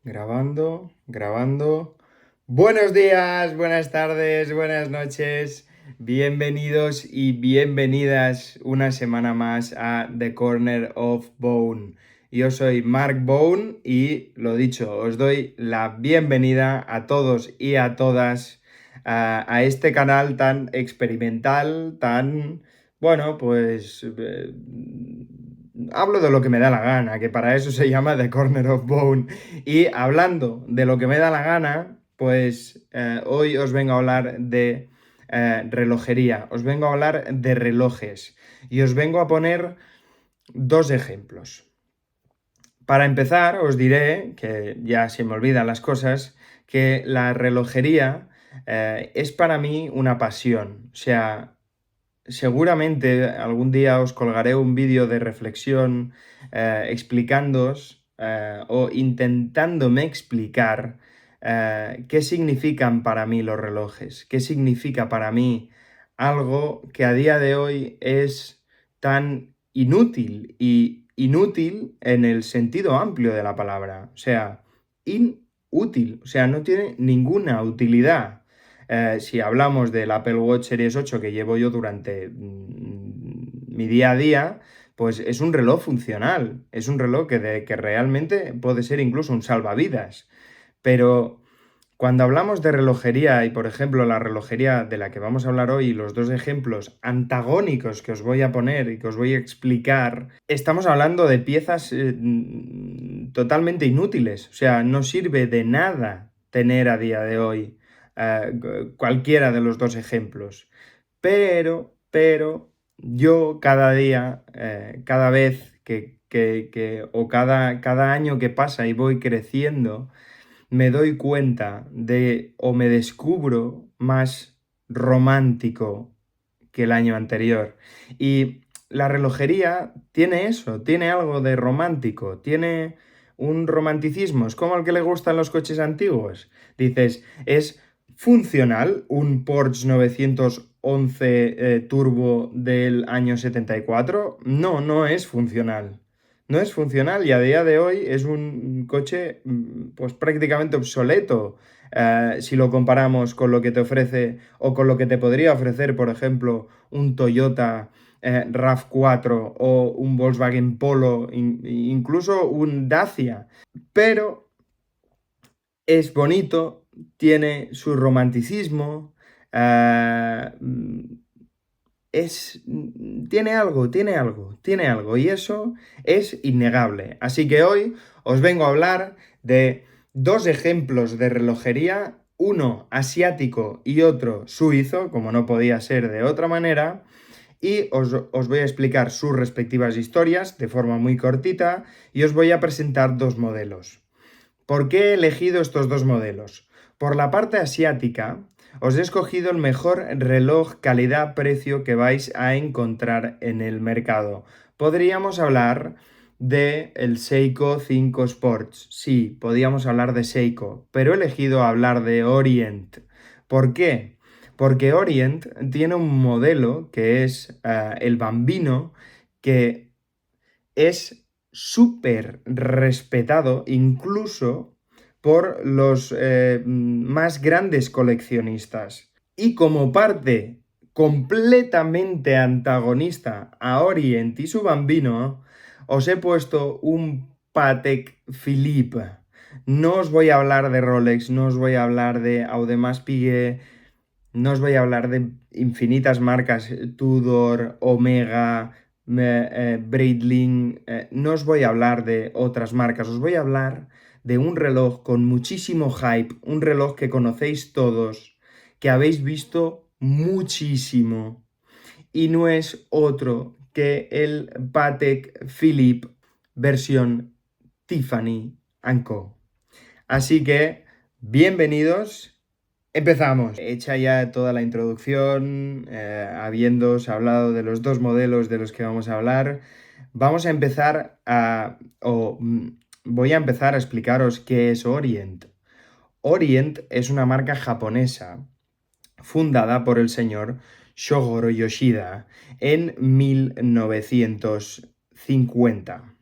Grabando, grabando. Buenos días, buenas tardes, buenas noches. Bienvenidos y bienvenidas una semana más a The Corner of Bone. Yo soy Mark Bone y lo dicho, os doy la bienvenida a todos y a todas a este canal tan experimental, tan, bueno, pues hablo de lo que me da la gana, que para eso se llama The Corner of Bone. Y hablando de lo que me da la gana, pues hoy os vengo a hablar de relojería, os vengo a hablar de relojes y os vengo a poner dos ejemplos. Para empezar, os diré, que ya se me olvidan las cosas, que la relojería es para mí una pasión. O sea, seguramente algún día os colgaré un vídeo de reflexión explicándoos o intentándome explicar qué significan para mí los relojes, qué significa para mí algo que a día de hoy es tan inútil y inútil en el sentido amplio de la palabra, o sea, inútil, o sea, no tiene ninguna utilidad. Si hablamos del Apple Watch Series 8 que llevo yo durante mi día a día, pues es un reloj funcional, es un reloj que realmente puede ser incluso un salvavidas. Pero cuando hablamos de relojería y, por ejemplo, la relojería de la que vamos a hablar hoy, los dos ejemplos antagónicos que os voy a poner y que os voy a explicar, estamos hablando de piezas totalmente inútiles. O sea, no sirve de nada tener a día de hoy cualquiera de los dos ejemplos. Pero, yo cada día, cada vez o cada año que pasa y voy creciendo, me doy cuenta de o me descubro más romántico que el año anterior. Y la relojería tiene eso, tiene algo de romántico, tiene un romanticismo, es como al que le gustan los coches antiguos. Dices, es funcional un Porsche 911 Turbo del año 74. No, no es funcional. No es funcional y a día de hoy es un coche pues prácticamente obsoleto si lo comparamos con lo que te ofrece o con lo que te podría ofrecer, por ejemplo, un Toyota RAV4 o un Volkswagen Polo, incluso un Dacia. Pero es bonito, tiene su romanticismo, eh, tiene algo, y eso es innegable. Así que hoy os vengo a hablar de dos ejemplos de relojería, uno asiático y otro suizo, como no podía ser de otra manera, y os voy a explicar sus respectivas historias de forma muy cortita y os voy a presentar dos modelos. ¿Por qué he elegido estos dos modelos? Por la parte asiática, os he escogido el mejor reloj calidad-precio que vais a encontrar en el mercado. Podríamos hablar de el Seiko 5 Sports. Sí, podríamos hablar de Seiko, pero he elegido hablar de Orient. ¿Por qué? Porque Orient tiene un modelo que es el Bambino, que es súper respetado incluso por los más grandes coleccionistas. Y como parte completamente antagonista a Orient y su Bambino, os he puesto un Patek Philippe. No os voy a hablar de Rolex, no os voy a hablar de Audemars Piguet, no os voy a hablar de infinitas marcas, Tudor, Omega, Breitling, no os voy a hablar de otras marcas, os voy a hablar de un reloj con muchísimo hype, un reloj que conocéis todos, que habéis visto muchísimo, y no es otro que el Patek Philippe versión Tiffany & Co. Así que, bienvenidos. Empezamos. Hecha ya toda la introducción, habiéndoos hablado de los dos modelos de los que vamos a hablar, vamos a empezar voy a empezar a explicaros qué es Orient. Orient es una marca japonesa fundada por el señor Shogoro Yoshida en 1950.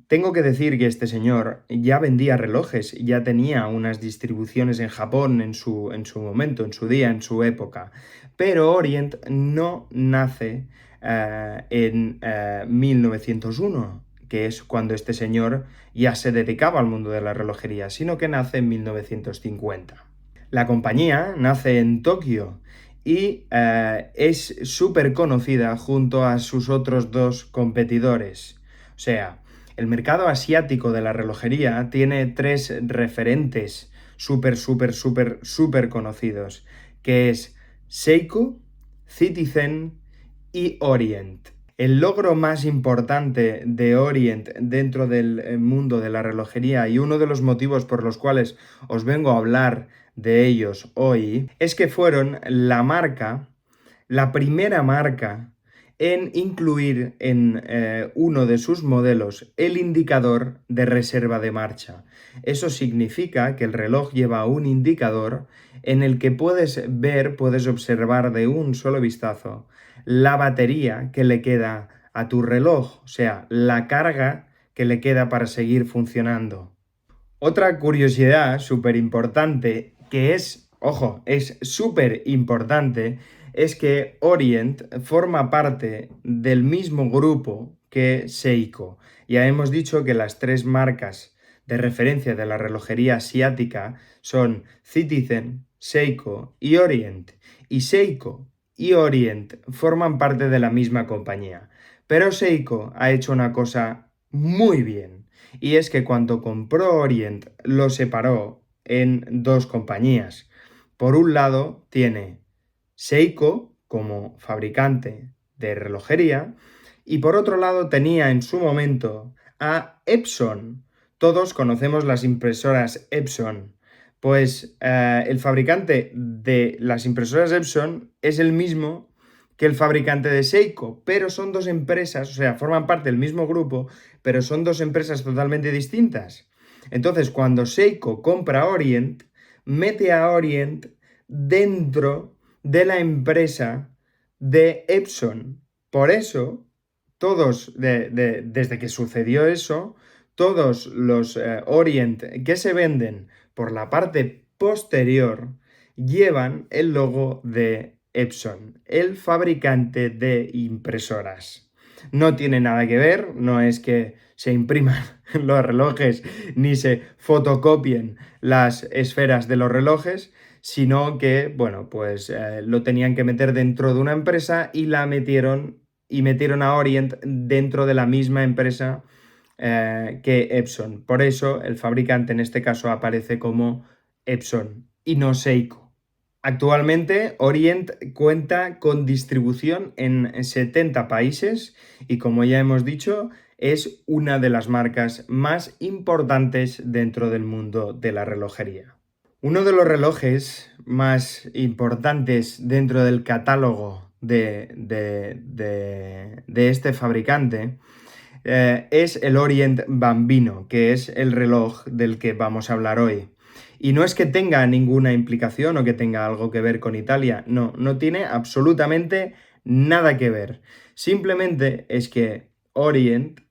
Tengo que decir que este señor ya vendía relojes, ya tenía unas distribuciones en Japón en su momento, en su día, en su época. Pero Orient no nace en 1901, que es cuando este señor ya se dedicaba al mundo de la relojería, sino que nace en 1950. La compañía nace en Tokio y es súper conocida junto a sus otros dos competidores. O sea, el mercado asiático de la relojería tiene tres referentes súper conocidos, que es Seiko, Citizen y Orient. El logro más importante de Orient dentro del mundo de la relojería y uno de los motivos por los cuales os vengo a hablar de ellos hoy es que fueron la primera marca en incluir en uno de sus modelos el indicador de reserva de marcha. Eso significa que el reloj lleva un indicador en el que puedes ver, puedes observar de un solo vistazo la batería que le queda a tu reloj, o sea, la carga que le queda para seguir funcionando. Otra curiosidad súper importante que es, ojo, es súper importante, es que Orient forma parte del mismo grupo que Seiko. Ya hemos dicho que las tres marcas de referencia de la relojería asiática son Citizen, Seiko y Orient. Y Seiko y Orient forman parte de la misma compañía. Pero Seiko ha hecho una cosa muy bien, y es que cuando compró Orient lo separó en dos compañías. Por un lado tiene Seiko como fabricante de relojería y por otro lado tenía en su momento a Epson. Todos conocemos las impresoras Epson. Pues el fabricante de las impresoras Epson es el mismo que el fabricante de Seiko, pero son dos empresas, o sea, forman parte del mismo grupo, pero son dos empresas totalmente distintas. Entonces, cuando Seiko compra Orient, mete a Orient dentro de la empresa de Epson. Por eso, desde que sucedió eso, todos los Orient que se venden por la parte posterior llevan el logo de Epson, el fabricante de impresoras. No tiene nada que ver, no es que se impriman los relojes ni se fotocopien las esferas de los relojes, sino que, bueno, pues lo tenían que meter dentro de una empresa y metieron a Orient dentro de la misma empresa que Epson. Por eso el fabricante en este caso aparece como Epson y no Seiko. Actualmente Orient cuenta con distribución en 70 países y, como ya hemos dicho, es una de las marcas más importantes dentro del mundo de la relojería. Uno de los relojes más importantes dentro del catálogo de este fabricante es el Orient Bambino, que es el reloj del que vamos a hablar hoy. Y no es que tenga ninguna implicación o que tenga algo que ver con Italia, no, no tiene absolutamente nada que ver. Simplemente es que Orient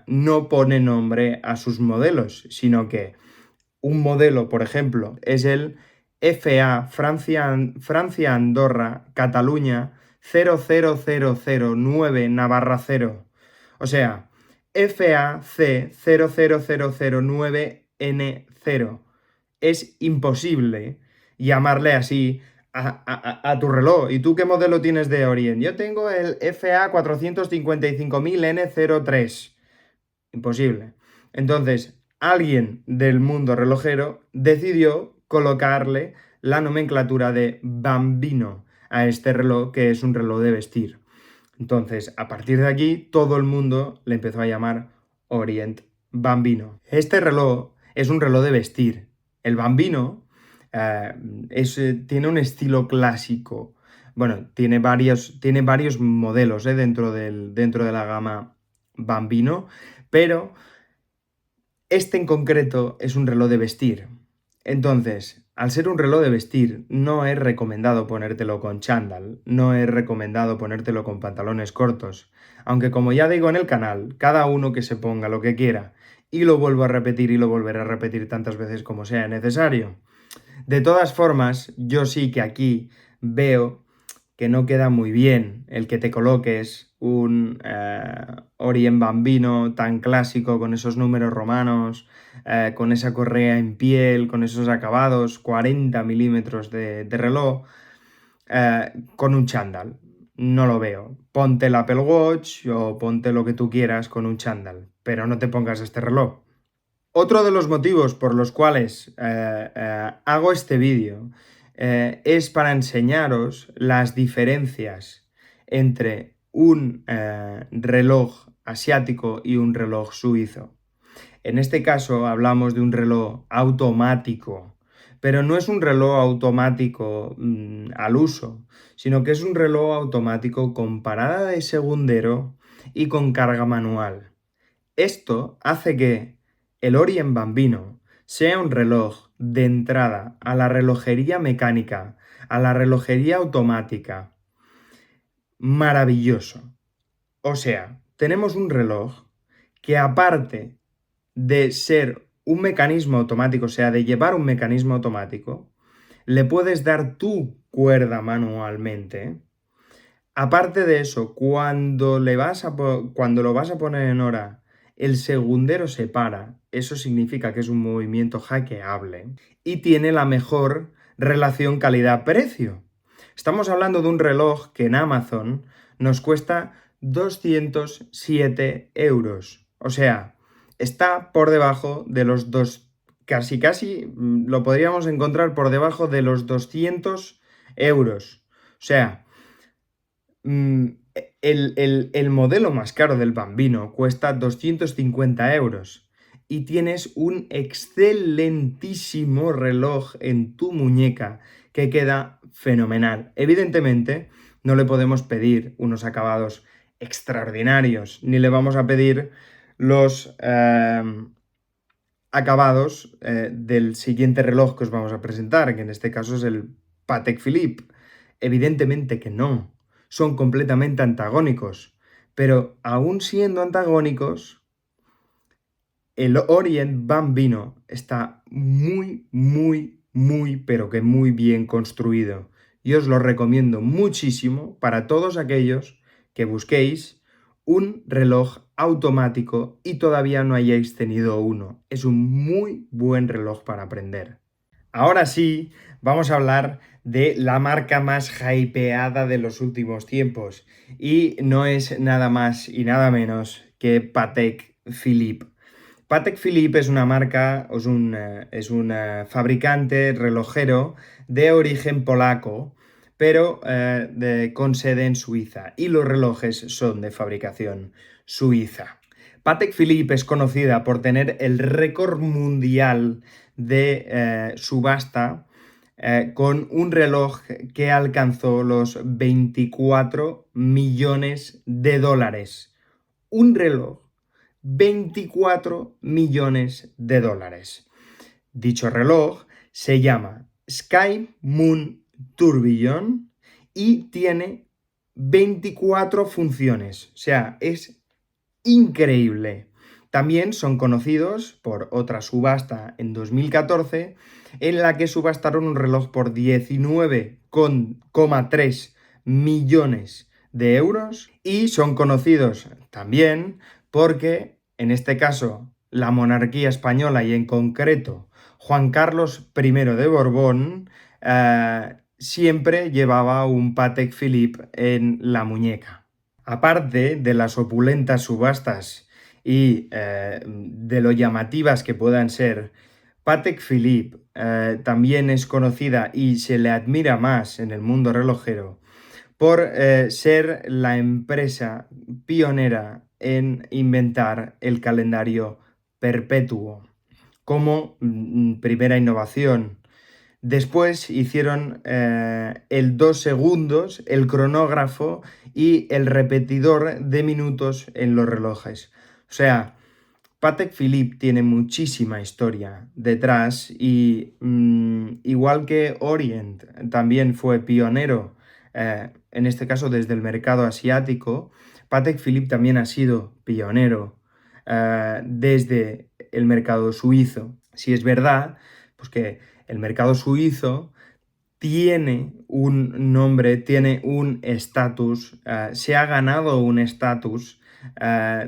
no pone nombre a sus modelos, sino que un modelo, por ejemplo, es el FA Francia-Andorra Cataluña 00009 Navarra 0. O sea, FAC 00009N0. Es imposible llamarle así a tu reloj. ¿Y tú qué modelo tienes de Orient? Yo tengo el FA 455000N03. Imposible. Entonces, alguien del mundo relojero decidió colocarle la nomenclatura de Bambino a este reloj, que es un reloj de vestir. Entonces, a partir de aquí, todo el mundo le empezó a llamar Orient Bambino. Este reloj es un reloj de vestir. El Bambino tiene un estilo clásico. Bueno, tiene varios modelos dentro de la gama Bambino, pero este en concreto es un reloj de vestir. Entonces, al ser un reloj de vestir, no es recomendado ponértelo con chándal, no es recomendado ponértelo con pantalones cortos. Aunque como ya digo en el canal, cada uno que se ponga lo que quiera. Y lo vuelvo a repetir y lo volveré a repetir tantas veces como sea necesario. De todas formas, yo sí que aquí veo que no queda muy bien el que te coloques un Orient Bambino tan clásico con esos números romanos, con esa correa en piel, con esos acabados, 40 milímetros de reloj, con un chándal. No lo veo. Ponte el Apple Watch o ponte lo que tú quieras con un chándal, pero no te pongas este reloj. Otro de los motivos por los cuales hago este vídeo es para enseñaros las diferencias entre un reloj asiático y un reloj suizo. En este caso hablamos de un reloj automático, pero no es un reloj automático al uso, sino que es un reloj automático con parada de segundero y con carga manual. Esto hace que el Orient Bambino sea un reloj de entrada a la relojería mecánica, a la relojería automática. Maravilloso. O sea, tenemos un reloj que aparte de ser un mecanismo automático, o sea, de llevar un mecanismo automático, le puedes dar tu cuerda manualmente. Aparte de eso, cuando lo vas a poner en hora, el segundero se para. Eso significa que es un movimiento hackeable y tiene la mejor relación calidad-precio. Estamos hablando de un reloj que en Amazon nos cuesta 207 euros. O sea, está por debajo de los dos, casi lo podríamos encontrar por debajo de los 200 euros. O sea, mm, el modelo más caro del Bambino cuesta 250 euros y tienes un excelentísimo reloj en tu muñeca que queda fenomenal. Evidentemente, no le podemos pedir unos acabados extraordinarios, ni le vamos a pedir los acabados del siguiente reloj que os vamos a presentar, que en este caso es el Patek Philippe. Evidentemente que no, son completamente antagónicos, pero aún siendo antagónicos, el Orient Bambino está pero que muy bien construido. Y os lo recomiendo muchísimo para todos aquellos que busquéis un reloj automático y todavía no hayáis tenido uno. Es un muy buen reloj para aprender. Ahora sí, vamos a hablar de la marca más hypeada de los últimos tiempos y no es nada más y nada menos que Patek Philippe. Patek Philippe es una marca, es un fabricante relojero de origen polaco, pero con sede en Suiza, y los relojes son de fabricación suiza. Patek Philippe es conocida por tener el récord mundial de subasta con un reloj que alcanzó los 24 millones de dólares. Un reloj 24 millones de dólares. Dicho reloj se llama Sky Moon Tourbillon y tiene 24 funciones. O sea, es increíble. También son conocidos por otra subasta en 2014 en la que subastaron un reloj por 19,3 millones de euros y son conocidos también porque, en este caso, la monarquía española y en concreto Juan Carlos I de Borbón siempre llevaba un Patek Philippe en la muñeca. Aparte de las opulentas subastas y de lo llamativas que puedan ser, Patek Philippe también es conocida y se le admira más en el mundo relojero por ser la empresa pionera en inventar el calendario perpetuo como primera innovación. Después hicieron el 2 segundos, el cronógrafo y el repetidor de minutos en los relojes. O sea, Patek Philippe tiene muchísima historia detrás y igual que Orient también fue pionero, en este caso desde el mercado asiático, Patek Philippe también ha sido pionero desde el mercado suizo. Si es verdad, pues que el mercado suizo tiene un nombre, tiene un estatus, se ha ganado un estatus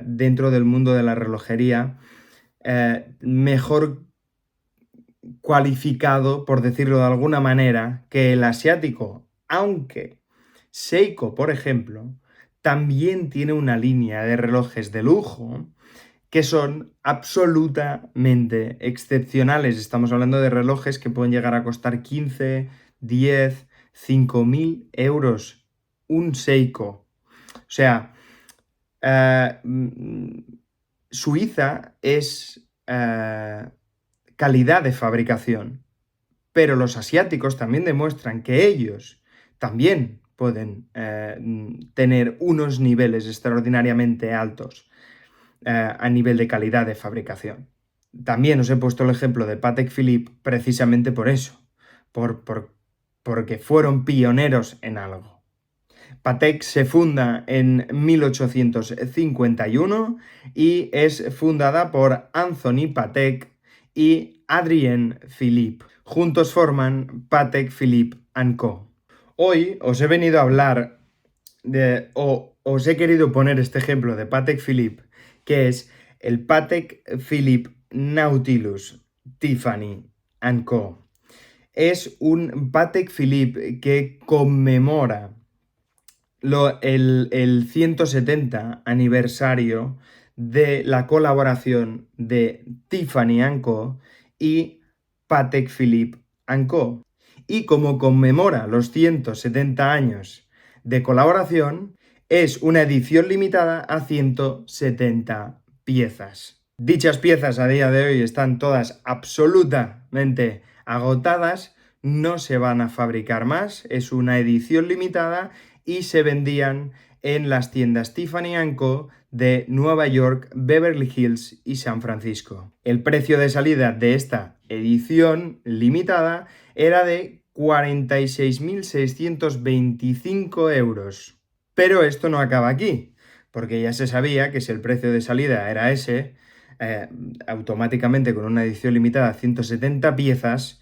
dentro del mundo de la relojería mejor cualificado, por decirlo de alguna manera, que el asiático, aunque Seiko, por ejemplo, también tiene una línea de relojes de lujo que son absolutamente excepcionales. Estamos hablando de relojes que pueden llegar a costar 15, 10, 5.000 euros un Seiko. O sea, Suiza es calidad de fabricación, pero los asiáticos también demuestran que ellos también pueden tener unos niveles extraordinariamente altos a nivel de calidad de fabricación. También os he puesto el ejemplo de Patek Philippe precisamente por eso, porque fueron pioneros en algo. Patek se funda en 1851 y es fundada por Anthony Patek y Adrien Philippe. Juntos forman Patek Philippe & Co. Hoy os he venido a hablar os he querido poner este ejemplo de Patek Philippe, que es el Patek Philippe Nautilus Tiffany & Co. Es un Patek Philippe que conmemora el 170 aniversario de la colaboración de Tiffany & Co. y Patek Philippe & Co. Y como conmemora los 170 años de colaboración, es una edición limitada a 170 piezas. Dichas piezas a día de hoy están todas absolutamente agotadas, no se van a fabricar más, es una edición limitada y se vendían en las tiendas Tiffany & Co. de Nueva York, Beverly Hills y San Francisco. El precio de salida de esta edición limitada era de 46.625 euros. Pero esto no acaba aquí, porque ya se sabía que si el precio de salida era ese, automáticamente con una edición limitada a 170 piezas,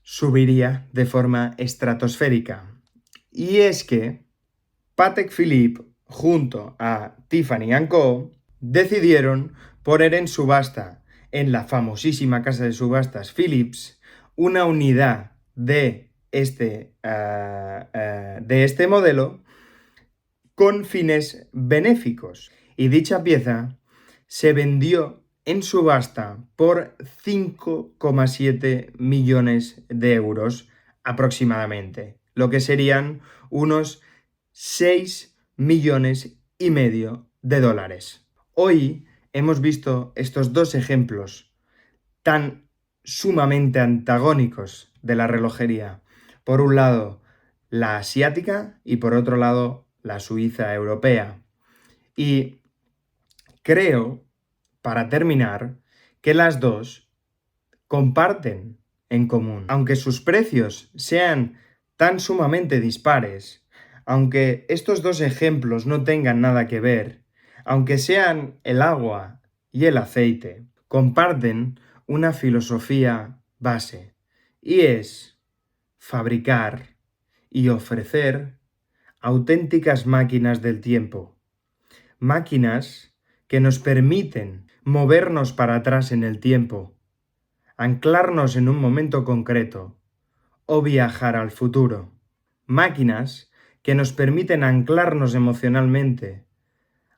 subiría de forma estratosférica. Y es que Patek Philippe, junto a Tiffany & Co., decidieron poner en subasta, en la famosísima casa de subastas Philips, una unidad de este modelo con fines benéficos. Y dicha pieza se vendió en subasta por 5,7 millones de euros aproximadamente, lo que serían unos 6 millones y medio de dólares. Hoy hemos visto estos dos ejemplos tan sumamente antagónicos de la relojería. Por un lado, la asiática y por otro lado, la suiza europea. Y creo, para terminar, que las dos comparten en común. Aunque sus precios sean tan sumamente dispares, aunque estos dos ejemplos no tengan nada que ver, aunque sean el agua y el aceite, comparten una filosofía base, y es fabricar y ofrecer auténticas máquinas del tiempo. Máquinas que nos permiten movernos para atrás en el tiempo, anclarnos en un momento concreto o viajar al futuro. Máquinas que nos permiten anclarnos emocionalmente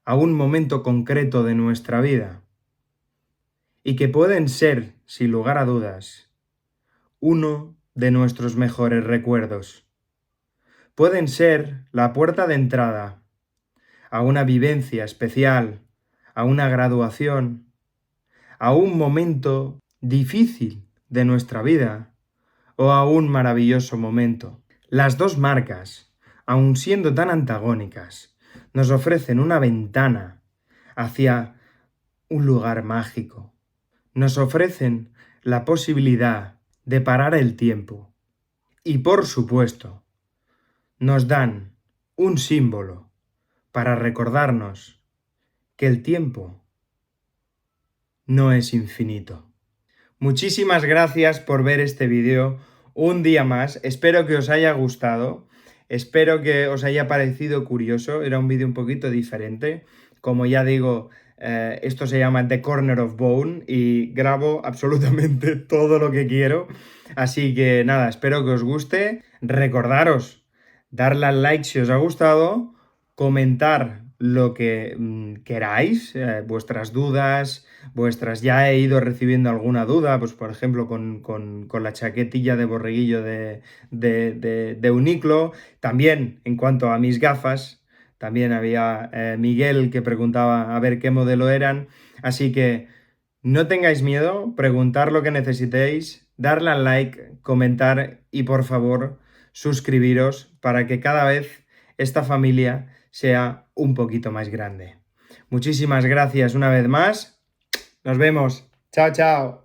a un momento concreto de nuestra vida y que pueden ser, sin lugar a dudas, uno de nuestros mejores recuerdos. Pueden ser la puerta de entrada a una vivencia especial, a una graduación, a un momento difícil de nuestra vida o a un maravilloso momento. Las dos marcas, aun siendo tan antagónicas, nos ofrecen una ventana hacia un lugar mágico. Nos ofrecen la posibilidad de parar el tiempo y, por supuesto, nos dan un símbolo para recordarnos que el tiempo no es infinito. Muchísimas gracias por ver este vídeo un día más. Espero que os haya gustado. Espero que os haya parecido curioso. Era un vídeo un poquito diferente. Como ya digo, esto se llama The Corner of Bone y grabo absolutamente todo lo que quiero. Así que nada, espero que os guste. Recordaros, darle al like si os ha gustado, comentar lo que queráis, vuestras dudas, ya he ido recibiendo alguna duda, pues por ejemplo con la chaquetilla de borreguillo de Uniclo. También en cuanto a mis gafas, también había Miguel que preguntaba a ver qué modelo eran. Así que no tengáis miedo, preguntar lo que necesitéis, darle al like, comentar y por favor suscribiros para que cada vez esta familia sea un poquito más grande. Muchísimas gracias una vez más. Nos vemos. Chao, chao.